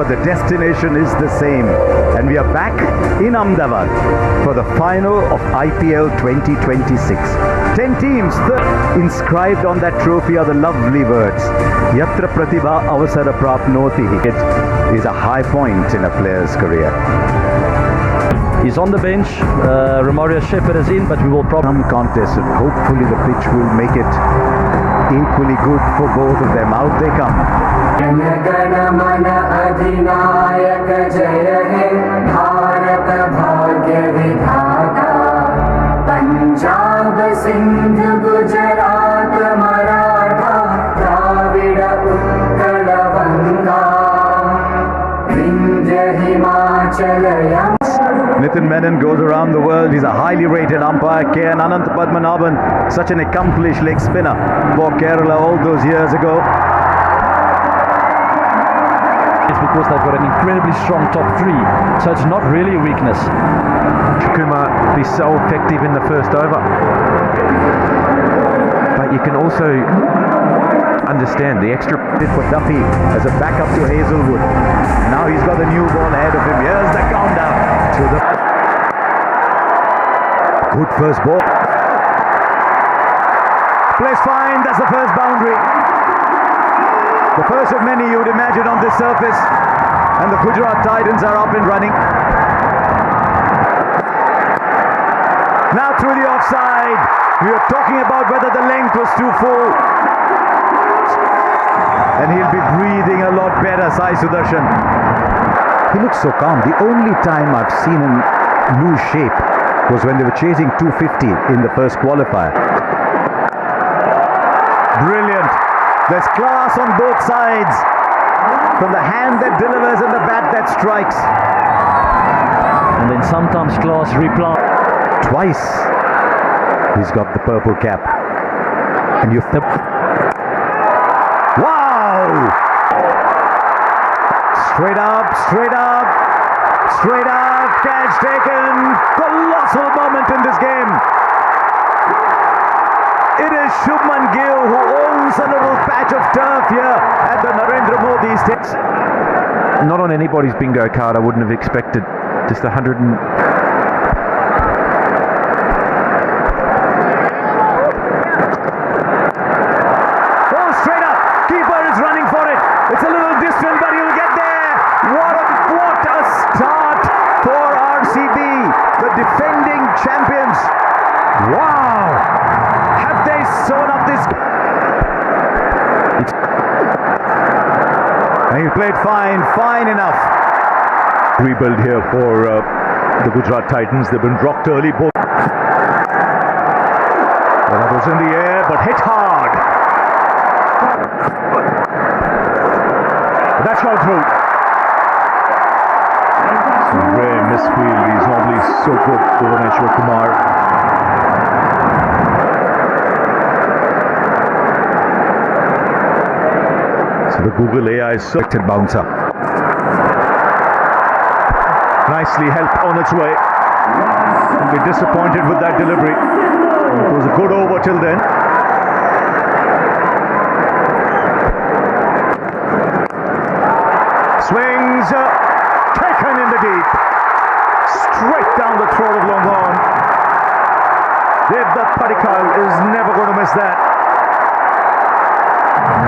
but the destination is the same. And we are back in Ahmedabad for the final of IPL 2026. 10 teams inscribed on that trophy are the lovely words. Yatra Pratibha Avasara Prapnoti. It is a high point in a player's career. He's on the bench. Romario Shepherd is in, but we will probably some contest, and hopefully the pitch will make it equally good for both of them. Out they come. Punjab, Sindh, Gujarat, Maratha, Dravida, Uttara, Vanga, Vindhya, Himachal, Nitin Menon goes around the world. He's a highly rated umpire. KN Anant Padmanabhan, such an accomplished leg spinner for Kerala all those years ago. it's because they've got an incredibly strong top three, so it's not really a weakness. Kumar be so effective in the first over, but you can also understand the extra For Duffy as a backup to Hazelwood. Now he's got the new ball ahead of him. Here's the countdown to the good first ball. Plays fine. That's the first boundary. The first of many you'd imagine on this surface, and the Gujarat Titans are up and running. Now through the offside. We were talking about whether the length was too full. And he'll be breathing a lot better, Sai Sudarshan. He looks so calm. The only time I've seen him lose shape was when they were chasing 250 in the first qualifier. Brilliant. There's class on both sides. From the hand that delivers and the bat that strikes. And then sometimes class reply. Twice he's got the purple cap. And you think, wow! Straight up, straight up, straight up, catch taken. Colossal moment in this game. It is Shubman Gill who owns a little patch of turf here at the Narendra Modi Stadium. not on anybody's bingo card. I wouldn't have expected just 100 and straight up. Keeper is running for it. It's a little distant, but he'll get there. What a start for RCB, the defending champions. Wow! Have they sewn up this? And he played fine enough. Rebuild here for the Gujarat Titans. They've been rocked early. Both. That was in the air, but hit hard. That's not through. Rare misfield. He's normally so good, Bhuvaneshwar Kumar. So the Google AI selected bouncer. Nicely helped on its way. I'll be disappointed with that delivery. It was a good over till then. Swings, taken in the deep. Straight down the throat of Longhorn. Devdutt Padikkal is never going to miss that.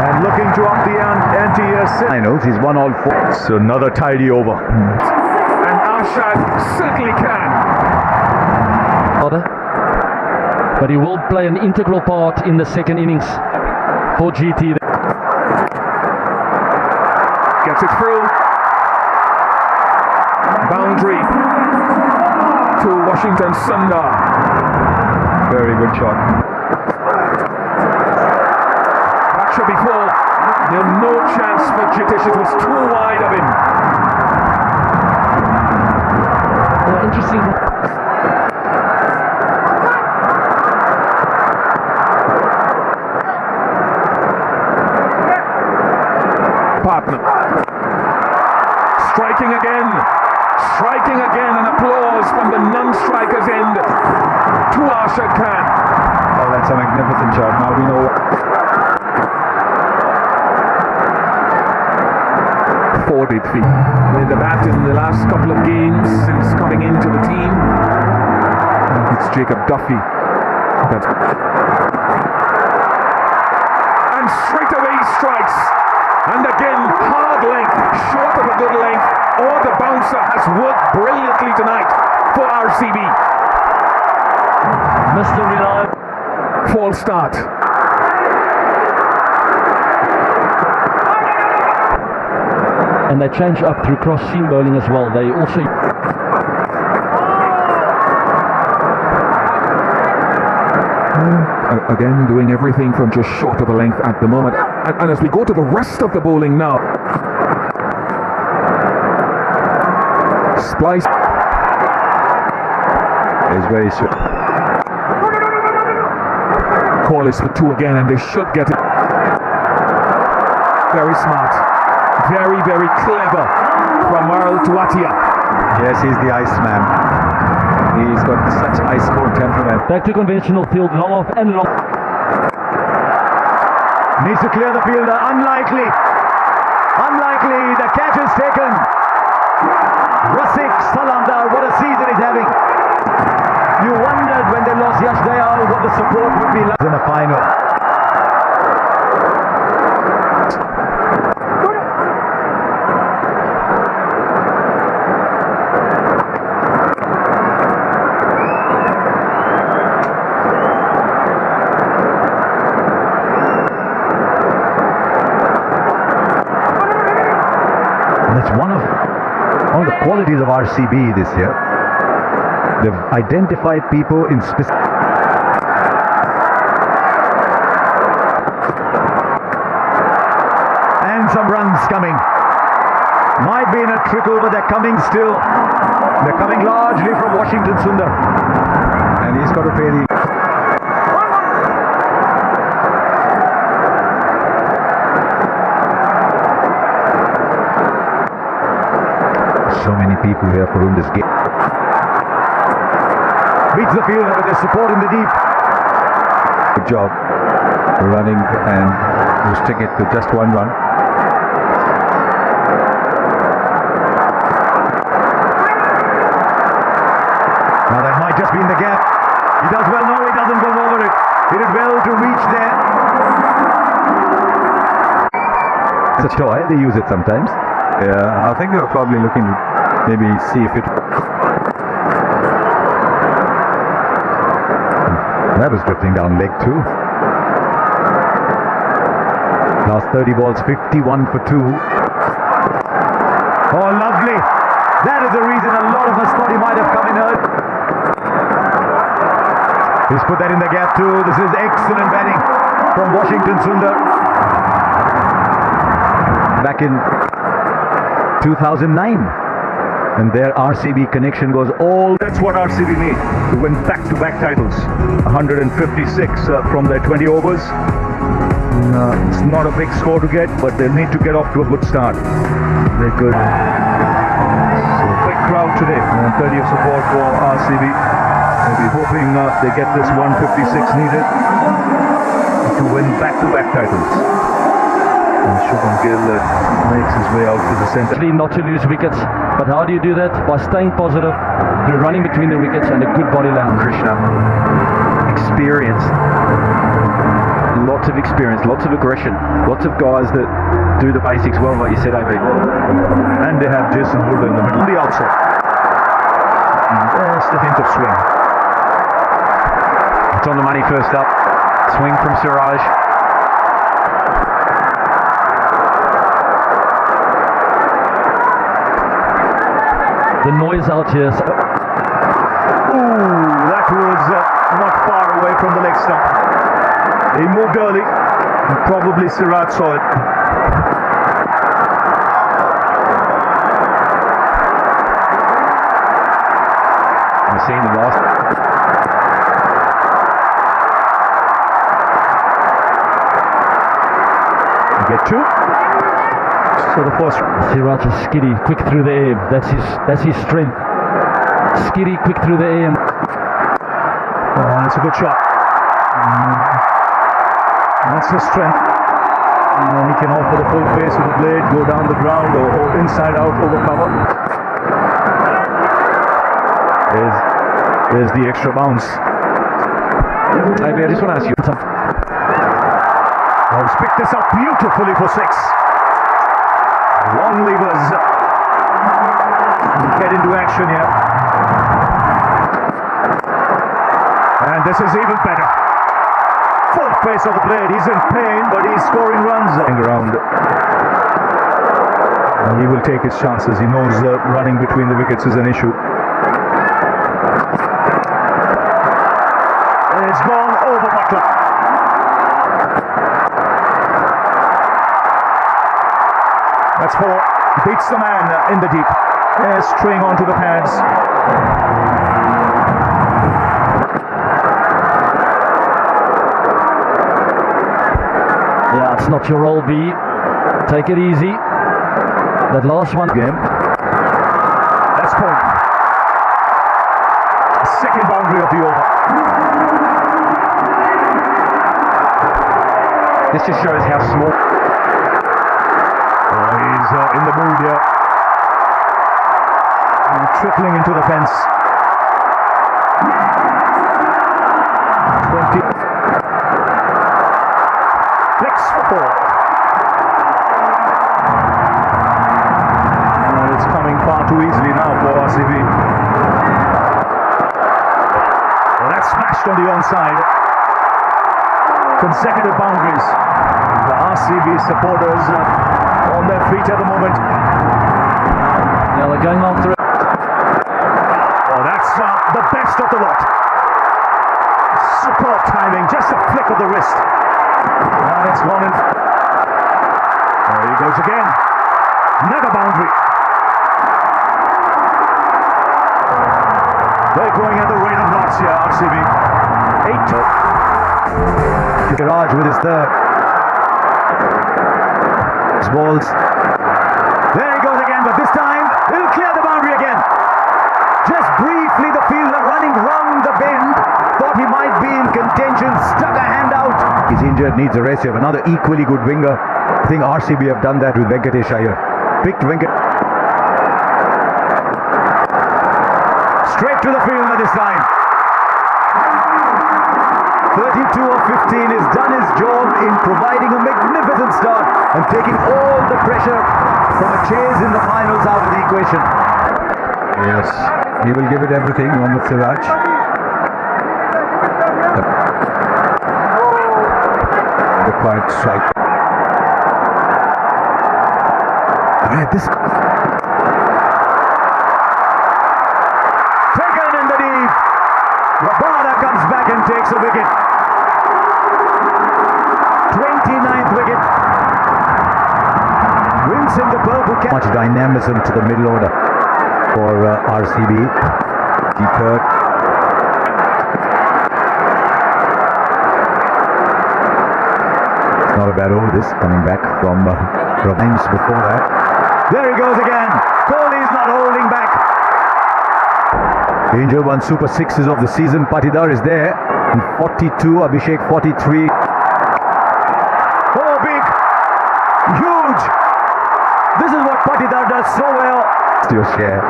And looking to up the ante here. Finals, he's won all four. So another tidy over. And Arshad certainly can. But he will play an integral part in the second innings for GT. Gets it through. Boundary to Washington Sundar. Very good shot. That should be full. There's no chance for Jitish. It was too wide of him. Interesting. Partner. Striking again, and applause from the non-striker's end to Arshad Khan. Oh, that's a magnificent shot. Now we know. recorded feat. With the bat in the last couple of games since coming into the team. It's Jacob Duffy. And straight away he strikes. And again, hard length, short of a good length, or the bouncer has worked brilliantly tonight for RCB. Mr. Reliable. False start. And they change up through cross seam bowling as well. They also... Again, doing everything from just short of a length at the moment. And as we go to the rest of the bowling now. Splice. Is very swift. Call is for 2 again, and they should get it. Very smart. Very, very clever from Marl Tuatia. Yes, he's the Iceman. He's got such ice cold temperament. Back to conventional field, long off and long. Needs to clear the fielder. Unlikely. Unlikely. The catch is taken. Rasik Salamdar, what a season he's having. You wondered when they lost Yash Dayal what the support would be like in a final. And that's one of the qualities of RCB this year. They've identified people in specific... And some runs coming. Might be in a trickle, but they're coming still. They're coming largely from Washington Sundar. And he's got to pay the... So many people here for whom this game... Beats the fielder with their support in the deep. Good job running and boosting it to just 1 run. Now that might just be in the gap. He does well. No, he doesn't go over it. He did well to reach there. It's a toy. They use it sometimes. Yeah, I think they were probably looking to maybe see if it... That was drifting down leg 2. Last 30 balls, 51 for 2. Oh, lovely. That is the reason a lot of us thought he might have come in early. He's put that in the gap too. This is excellent batting from Washington Sundar. Back in 2009. And their RCB connection goes all... That's what RCB need, to win back-to-back titles. 156 from their 20 overs. It's not a big score to get, but they'll need to get off to a good start. They're good. So big crowd today, and plenty of support for RCB. We'll be hoping they get this 156 needed to win back-to-back titles. And Shubham Gill makes his way out to the centre. Not to lose wickets, but how do you do that? By staying positive, through running between the wickets and a good body language. Krishna, experience, lots of experience, lots of aggression, lots of guys that do the basics well, like you said, AB. And they have Jason Wood in the middle, the outside. And there's the hint of swing. It's on the money first up. Swing from Siraj. The noise out here. Ooh, that was not far away from the leg stump. He moved early, and probably Siraj saw it. We've seen the last. You get 2. So the first. Siraj is skiddy, quick through the air. That's his strength. Skiddy, quick through the air. That's a good shot. That's his strength. He can offer the full face of the blade, go down the ground or inside out over cover. There's the extra bounce. Maybe I just want to ask you. Oh, he's picked this up beautifully for 6. Long levers. Get into action here. And this is even better. Full face of the blade. He's in pain, but he's scoring runs. Around. And he will take his chances. He knows running between the wickets is an issue. And it's gone over Butler. That's 4. Beats the man in the deep. String onto the pads. Yeah, it's not your role, B. Take it easy. That last one. Game. That's point. Second boundary of the over. This just shows how small. He's in the mood here. Trickling into the fence. 20. Flicks for 4. And it's coming far too easily now for RCB. Well, that's smashed on the onside. Consecutive boundaries. The RCB supporters on their feet at the moment. Yeah, they're going after it. Oh, that's the best of the lot. Superb timing, just a flick of the wrist. And it's gone in. There he goes again. Another boundary. They're going at the rate of knots here, RCB. 8. Garage with his third. Balls. There he goes again, but this time he'll clear the boundary again. Just briefly, the fielder running round the bend thought he might be in contention, stuck a hand out. He's injured, needs a rest. You have another equally good winger. I think RCB have done that with Venkatesh Iyer. Picked Venkat. Straight to the fielder this time. 32 of 15 has done his job in providing a magnificent start and taking all the pressure from a chase in the finals out of the equation. Yes, he will give it everything, Mohammad Siraj. The quiet strike. Right, this taken in the deep. Rabada comes back and takes a wicket. 29th wicket. Wins him the purple cap. Much dynamism to the middle order for RCB. The third. It's not a bad over this, coming back from times before that. There he goes again. Kohli's not holding back. Angel won Super 6s of the season. Patidar is there. And 42, Abhishek 43. Oh, big! Huge! This is what Patidar does so well. It's your share.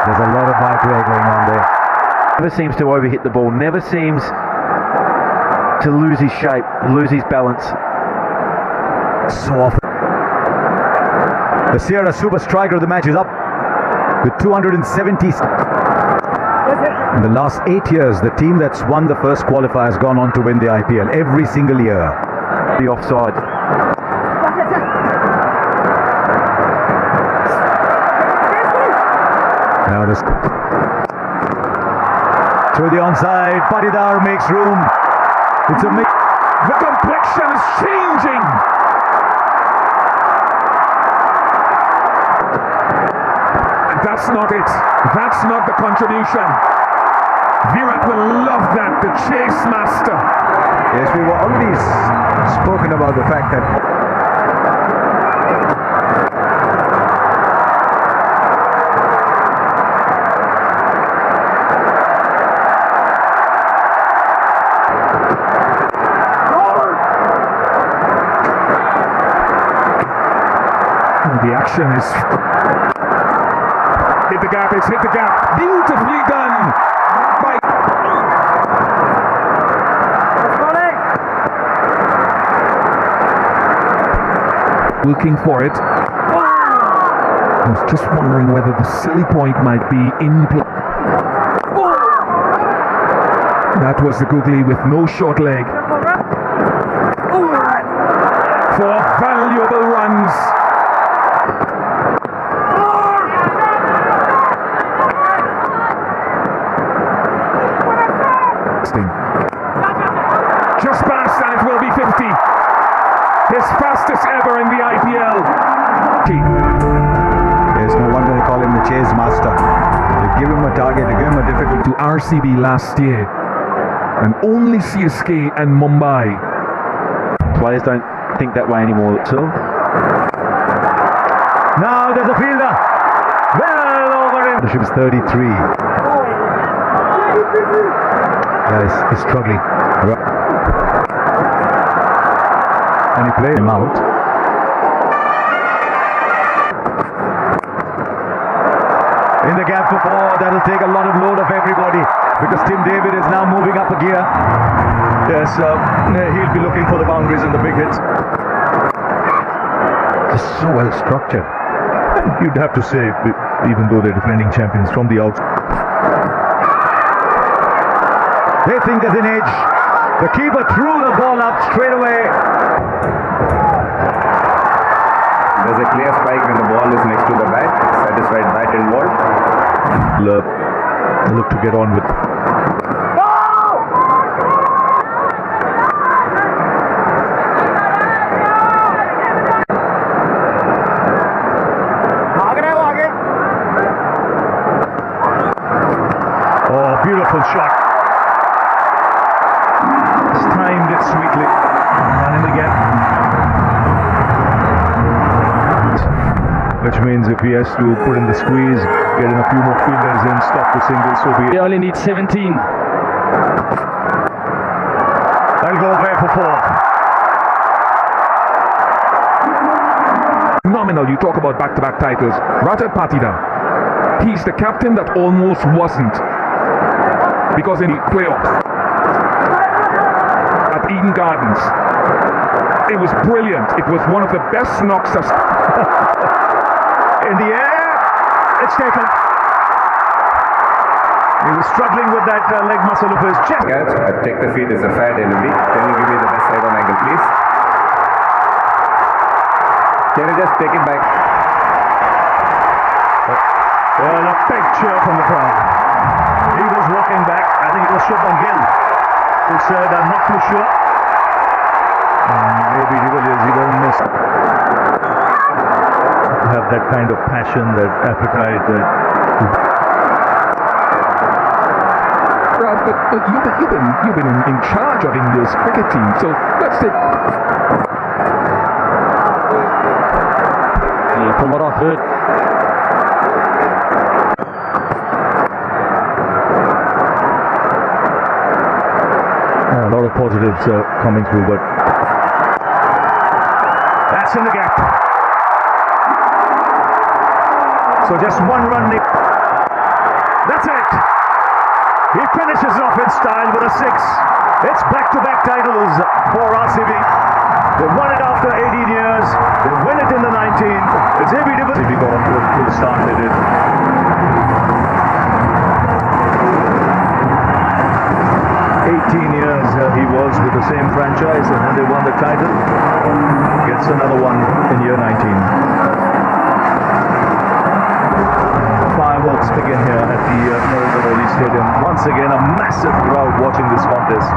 There's a lot of high play going on there. Never seems to overhit the ball. Never seems to lose his shape, lose his balance. So often. The Sierra Super Striker of the match is up with 270. In the last 8 years, the team that's won the first qualifier has gone on to win the IPL every single year. The offside. Now this through the onside, Patidar makes room. It's a The complexion is changing. And that's not it. That's not the contribution. Virat will love that, the chase master. Yes, we were already spoken about the fact that The action is hit the gap, it's hit the gap. Beautifully done by looking for it. I was just wondering whether the silly point might be in play. That was the googly with no short leg. For valuable runs. Just past, and it will be 50. His fastest ever in the IPL. There's no wonder they call him the chase master. They give him a target, they give him a difficult... To RCB last year, and only CSK and Mumbai. Players don't think that way anymore. So Now there's a fielder. Well over him. The ship is 33. Yeah, he's struggling. And he played him out. In the gap for four, that'll take a lot of load off everybody because Tim David is now moving up a gear. Yes, he'll be looking for the boundaries and the big hits. Just so well structured. You'd have to say, even though they're defending champions from the outside. They think there's an edge. The keeper threw the ball up straight away. There's a clear strike when the ball is next to the bat. Satisfied bat and ball. Look to get on with. Oh, beautiful shot. Just timed it sweetly. And in the gap. Which means if he has to put in the squeeze, get in a few more fielders in, stop the single, so be They it. only need 17. They'll go there for four. Phenomenal, you talk about back-to-back titles. Rajat Patida, he's the captain that almost wasn't. Because in the playoffs at Eden Gardens, it was brilliant. It was one of the best knocks of... In the air, it's taken. He was struggling with that leg muscle of his chest. Catch, take the feet is a fair delivery. Can you give me the best side on angle, please? Can you just take it back? Well, a big cheer from the crowd. He was walking back. I think it was Shubman Gill who said, I'm not too sure. Maybe he doesn't miss. Have that kind of passion, that appetite, that... Raj, but you've been in charge of India's cricket team, so let's take... Yeah, from what I've heard, A lot of positives coming through, but... That's in the gap. So just one run. That's it. He finishes off in style with a six. It's back-to-back titles for RCB. They won it after 18 years. They win it in the 19th. It's AB de Villiers. RCB got off to a good start. They did. 18 years he was with the same franchise, and then they won the title. Gets another one in year 19. Fireworks begin here at the Narendra Modi Stadium. Once again, a massive crowd watching this contest.